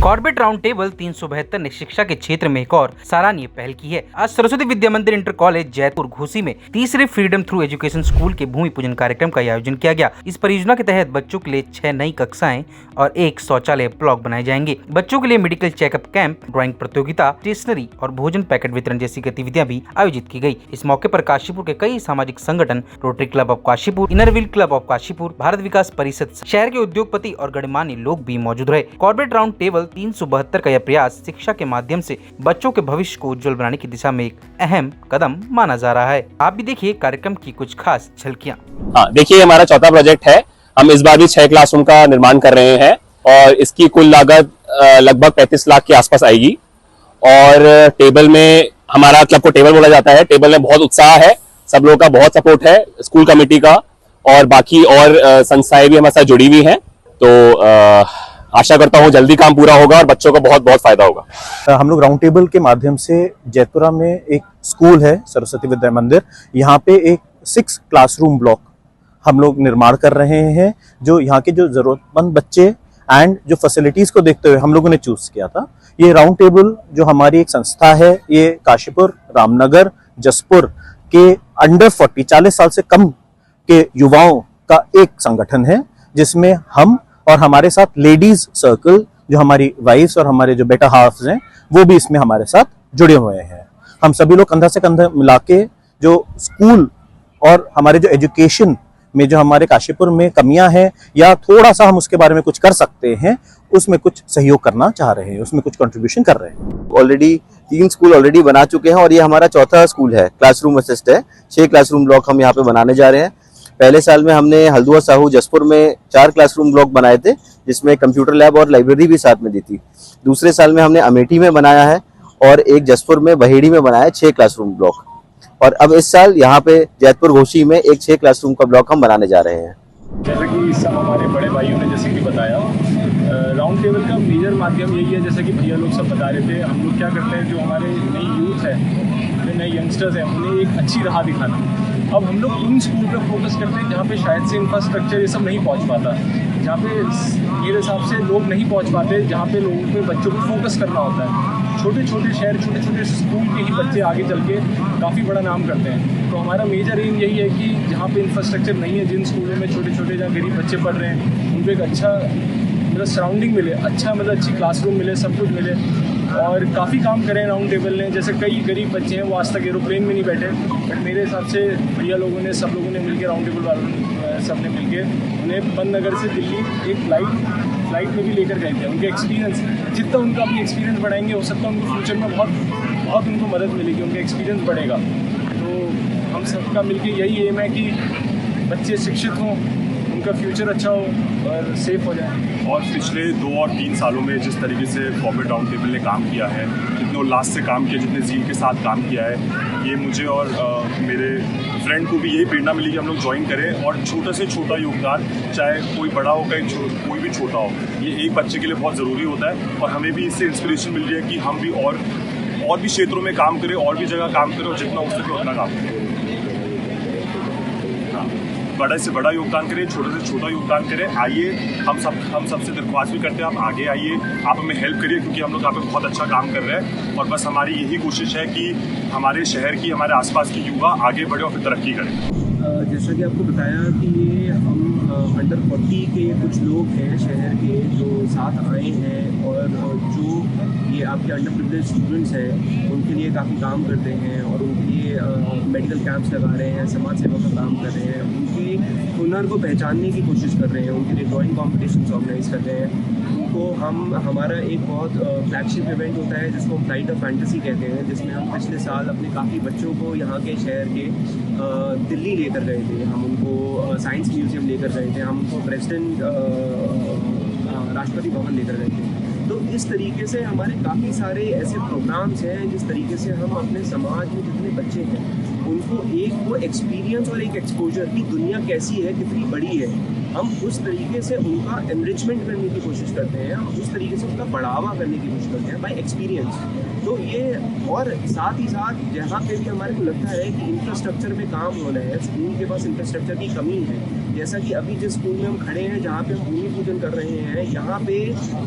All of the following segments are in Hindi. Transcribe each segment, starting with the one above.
कॉर्बेट राउंड टेबल 372 ने शिक्षा के क्षेत्र में एक और सराहनीय पहल की है। आज सरस्वती विद्या मंदिर इंटर कॉलेज जयपुर घोसी में तीसरे फ्रीडम थ्रू एजुकेशन स्कूल के भूमि पूजन कार्यक्रम का आयोजन किया गया। इस परियोजना के तहत बच्चों के लिए 6 नई कक्षाएं और 1 शौचालय ब्लॉक बनाए जाएंगे। बच्चों के लिए मेडिकल चेकअप कैंप, ड्राइंग प्रतियोगिता, स्टेशनरी और भोजन पैकेट वितरण जैसी गतिविधियां भी आयोजित की गई। इस मौके पर काशीपुर के कई सामाजिक संगठन, Rotary Club of Kashipur, Inner Wheel Club of Kashipur, Bharat Vikas Parishad, शहर के उद्योगपति और गणमान्य लोग भी मौजूद रहे। कॉर्बेट राउंड टेबल 372 का यह प्रयास शिक्षा के माध्यम से बच्चों के भविष्य को उज्जवल बनाने की दिशा में एक अहम कदम माना जा रहा है। आप भी देखिए कार्यक्रम की कुछ खास झलकियां। देखिए, हमारा चौथा प्रोजेक्ट है। हम इस बार भी 6 क्लासरूम का निर्माण कर रहे हैं और इसकी कुल लागत लगभग 35 लाख के आसपास आएगी। और टेबल में, हमारा क्लब को टेबल बोला जाता है, टेबल में बहुत उत्साह है, सब लोगों का बहुत सपोर्ट है, स्कूल कमेटी का और बाकी और संस्थाएं भी हमारे साथ जुड़ी हुई हैं। तो आशा करता हूँ जल्दी काम पूरा होगा और बच्चों को बहुत बहुत फायदा होगा। हम लोग राउंड टेबल के माध्यम से जयपुरा में एक स्कूल है सरस्वती विद्या मंदिर, यहाँ पे एक 6 क्लासरूम ब्लॉक हम लोग निर्माण कर रहे हैं, जो यहाँ के जो जरूरतमंद बच्चे एंड जो फैसिलिटीज को देखते हुए हम लोगों ने चूज किया था। ये राउंड टेबल जो हमारी एक संस्था है, ये काशीपुर, रामनगर, जसपुर के अंडर 40 साल से कम के युवाओं का एक संगठन है, जिसमें हम और हमारे साथ लेडीज सर्कल, जो हमारी वाइफ्स और हमारे जो बेटा हाफ्स हैं, वो भी इसमें हमारे साथ जुड़े हुए हैं। हम सभी लोग कंधा से कंधा मिला के जो स्कूल और हमारे जो एजुकेशन में जो हमारे काशीपुर में कमियां हैं या थोड़ा सा हम उसके बारे में कुछ कर सकते हैं, उसमें कुछ सहयोग करना चाह रहे हैं, उसमें कुछ कंट्रीब्यूशन कर रहे हैं। ऑलरेडी 3 स्कूल ऑलरेडी बना चुके हैं और ये हमारा चौथा स्कूल है, क्लासरूम असिस्ट है। 6 क्लासरूम ब्लॉक हम यहाँ पे बनाने जा रहे हैं। पहले साल में हमने हल्द्वानी साहू जसपुर में 4 क्लासरूम ब्लॉक बनाए थे, जिसमें कंप्यूटर लैब और लाइब्रेरी भी साथ में दी थी। दूसरे साल में हमने अमेठी में बनाया है और एक जसपुर में बहेड़ी में बनाया है 6 क्लासरूम ब्लॉक। और अब इस साल यहाँ पे जयपुर घोसी में एक 6 क्लासरूम का ब्लॉक हम बनाने जा रहे हैं। जैसा कि सब हमारे बड़े भाइयों ने जैसे कि बताया, राउंड टेबल का मेजर माध्यम यही है, जैसे कि भैया लोग सब बता रहे थे। हम लोग क्या करते हैं, जो हमारे नई यूथ है, जो नए यंगस्टर्स हैं, उन्हें एक अच्छी राह दिखाना। अब हम लोग उन स्कूल पे फोकस करते हैं जहाँ पे शायद से इंफ्रास्ट्रक्चर ये सब नहीं पहुँच पाता, जहाँ पे मेरे हिसाब से लोग नहीं पहुँच पाते, जहाँ पे लोगों पे बच्चों को फोकस करना होता है। छोटे छोटे शहर, छोटे छोटे स्कूल के ही बच्चे आगे चल के काफ़ी बड़ा नाम करते हैं। तो हमारा मेजर एम यही है कि जहाँ पे इंफ्रास्ट्रक्चर नहीं है, जिन स्कूलों में छोटे छोटे जहाँ गरीब बच्चे पढ़ रहे हैं, उनको एक अच्छा मतलब सराउंडिंग मिले, अच्छा मतलब अच्छी क्लासरूम मिले, सब कुछ मिले। और काफ़ी काम करें राउंड टेबल ने। जैसे कई गरीब बच्चे हैं, वो आज तक एरोप्लेन में नहीं बैठे, बट मेरे हिसाब से भैया लोगों ने, सब लोगों ने मिलकर, राउंड टेबल वालों ने, सब ने मिलकर उन्हें पन्नगर से दिल्ली एक फ्लाइट में भी लेकर गए थे। उनके एक्सपीरियंस, जितना उनका भी एक्सपीरियंस बढ़ाएंगे, हो सकता है उनको फ्यूचर में बहुत उनको मदद मिलेगी, उनका एक्सपीरियंस बढ़ेगा। तो हम सबका मिलकर यही एम है कि बच्चे शिक्षित हों, उनका फ्यूचर अच्छा हो और सेफ हो जाए। और पिछले 2 और 3 सालों में जिस तरीके से कॉर्बेट राउंड टेबल ने काम किया है, जितने उल्लास से काम किया, जितने ज़ील के साथ काम किया है, ये मुझे और मेरे फ्रेंड को भी यही प्रेरणा मिली कि हम लोग ज्वाइन करें और छोटा से छोटा योगदान, चाहे कोई बड़ा हो, कोई भी छोटा हो, ये एक बच्चे के लिए बहुत ज़रूरी होता है। और हमें भी इससे इंस्पिरेशन मिल रही है कि हम भी और भी क्षेत्रों में काम करें, और भी जगह काम करें और जितना हो सके उतना काम करें। बड़े से बड़ा योगदान करें, छोटे से छोटा योगदान करें। आइए, हम सबसे दरख्वास्त भी करते हैं, आप आगे आइए, आप हमें हेल्प करिए, क्योंकि हम लोग यहाँ पे बहुत अच्छा काम कर रहे हैं। और बस हमारी यही कोशिश है कि हमारे शहर की, हमारे आसपास की युवा आगे बढ़े और फिर तरक्की करें। जैसा कि आपको बताया कि ये हम अंडर 40 के कुछ लोग हैं शहर के, जो साथ आए हैं और जो ये आपके अंडर प्रिविलेज स्टूडेंट्स हैं, उनके लिए काफ़ी काम करते हैं और उनके लिए मेडिकल कैंप्स लगा रहे हैं, समाज सेवा का काम कर रहे हैं, उनके हुनर को पहचानने की कोशिश कर रहे हैं, उनके लिए ड्राइंग कॉम्पिटिशन्स ऑर्गेनाइज कर रहे हैं। उनको हमारा एक बहुत फ्लैगशिप इवेंट होता है, जिसको हम फ्लाइट ऑफ फैंटेसी कहते हैं, जिसमें हम पिछले साल अपने काफ़ी बच्चों को यहाँ के शहर के दिल्ली लेकर गए थे। हम उनको साइंस म्यूज़ियम लेकर गए थे, हम उनको प्रेसिडेंट राष्ट्रपति भवन लेकर गए थे। तो इस तरीके से हमारे काफ़ी सारे ऐसे प्रोग्राम्स हैं, जिस तरीके से हम अपने समाज में जितने बच्चे हैं, उनको एक वो एक्सपीरियंस और एक एक्सपोजर की दुनिया कैसी है, कितनी बड़ी है, हम उस तरीके से उनका एनरिचमेंट करने की कोशिश करते हैं, हम उस तरीके से उनका बढ़ावा करने की कोशिश करते हैं बाय एक्सपीरियंस। तो ये, और साथ ही साथ जहाँ पे भी हमारे को लगता है कि इंफ्रास्ट्रक्चर में काम होना है, स्कूल के पास इंफ्रास्ट्रक्चर की कमी है, जैसा कि अभी जिस स्कूल में हम खड़े हैं, जहाँ पे हम भूमि पूजन कर रहे हैं, यहाँ पे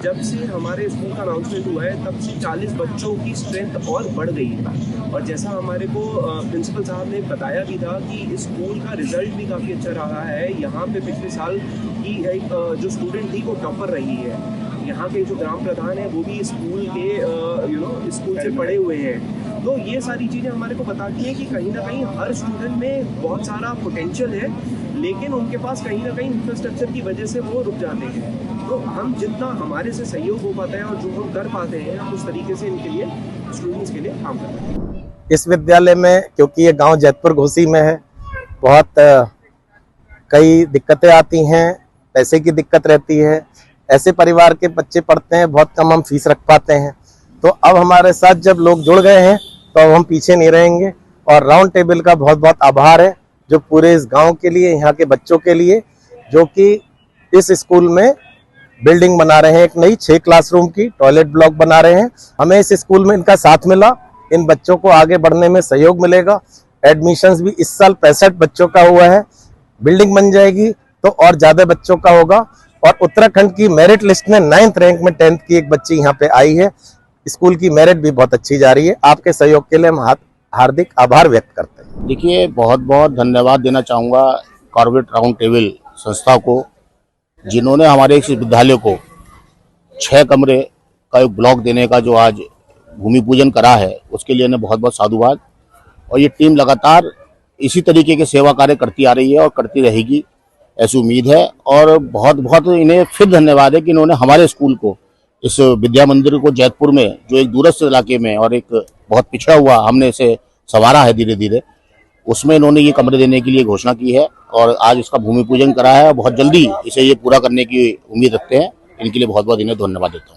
जब से हमारे स्कूल का अनाउंसमेंट हुआ है तब से 40 बच्चों की स्ट्रेंथ और बढ़ गई है। और जैसा हमारे को प्रिंसिपल साहब ने बताया भी था कि इस स्कूल का रिजल्ट भी काफ़ी अच्छा रहा है। यहाँ पे पिछले साल की एक जो स्टूडेंट थी वो टॉपर रही है। यहाँ के जो ग्राम प्रधान है वो भी स्कूल के स्कूल से पढ़े हुए हैं। तो ये सारी चीज़ें हमारे को बताती हैं कि कहीं ना कहीं हर स्टूडेंट में बहुत सारा पोटेंशियल है, लेकिन उनके पास कहीं ना कहीं इंफ्रास्ट्रक्चर की वजह से वो रुक जाते हैं। तो हम जितना हमारे से सहयोग हो पाता है और जो हम कर पाते हैं, हम उस तरीके से इनके लिए, स्टूडेंट्स के लिए काम करते हैं। इस विद्यालय में, क्योंकि ये गांव जैतपुर घोसी में है, बहुत कई दिक्कतें आती हैं, पैसे की दिक्कत रहती है, ऐसे परिवार के बच्चे पढ़ते हैं, बहुत कम हम फीस रख पाते हैं। तो अब हमारे साथ जब लोग जुड़ गए हैं तो अब हम पीछे नहीं रहेंगे। और राउंड टेबल का बहुत बहुत आभार है, जो पूरे इस गांव के लिए, यहाँ के बच्चों के लिए, जो कि इस स्कूल में बिल्डिंग बना रहे हैं, एक नई 6 क्लासरूम की टॉयलेट ब्लॉक बना रहे हैं। हमें इस स्कूल में इनका साथ मिला, इन बच्चों को आगे बढ़ने में सहयोग मिलेगा। एडमिशन्स भी इस साल 65 बच्चों का हुआ है, बिल्डिंग बन जाएगी तो और ज्यादा बच्चों का होगा। और उत्तराखंड की मेरिट लिस्ट में 9th रैंक में 10th की एक बच्ची यहाँ पे आई है। स्कूल की मेरिट भी बहुत अच्छी जा रही है। आपके सहयोग के लिए हम हार्दिक आभार व्यक्त करते हैं। देखिए, बहुत बहुत धन्यवाद देना चाहूँगा कॉर्बेट राउंड टेबल संस्था को, जिन्होंने हमारे इस विद्यालय को 6 कमरे का एक ब्लॉक देने का जो आज भूमि पूजन करा है, उसके लिए इन्हें बहुत बहुत साधुवाद। और ये टीम लगातार इसी तरीके के सेवा कार्य करती आ रही है और करती रहेगी, ऐसी उम्मीद है। और बहुत बहुत इन्हें फिर धन्यवाद है कि इन्होंने हमारे स्कूल को, इस विद्या मंदिर को जैतपुर में, जो एक दूरस्थ इलाके में और एक बहुत पिछड़ा हुआ, हमने इसे संवारा है धीरे धीरे, उसमें इन्होंने ये कमरे देने के लिए घोषणा की है और आज इसका भूमि पूजन करा है। बहुत जल्दी इसे ये पूरा करने की उम्मीद रखते हैं। इनके लिए बहुत बहुत इन्हें धन्यवाद देता हूँ।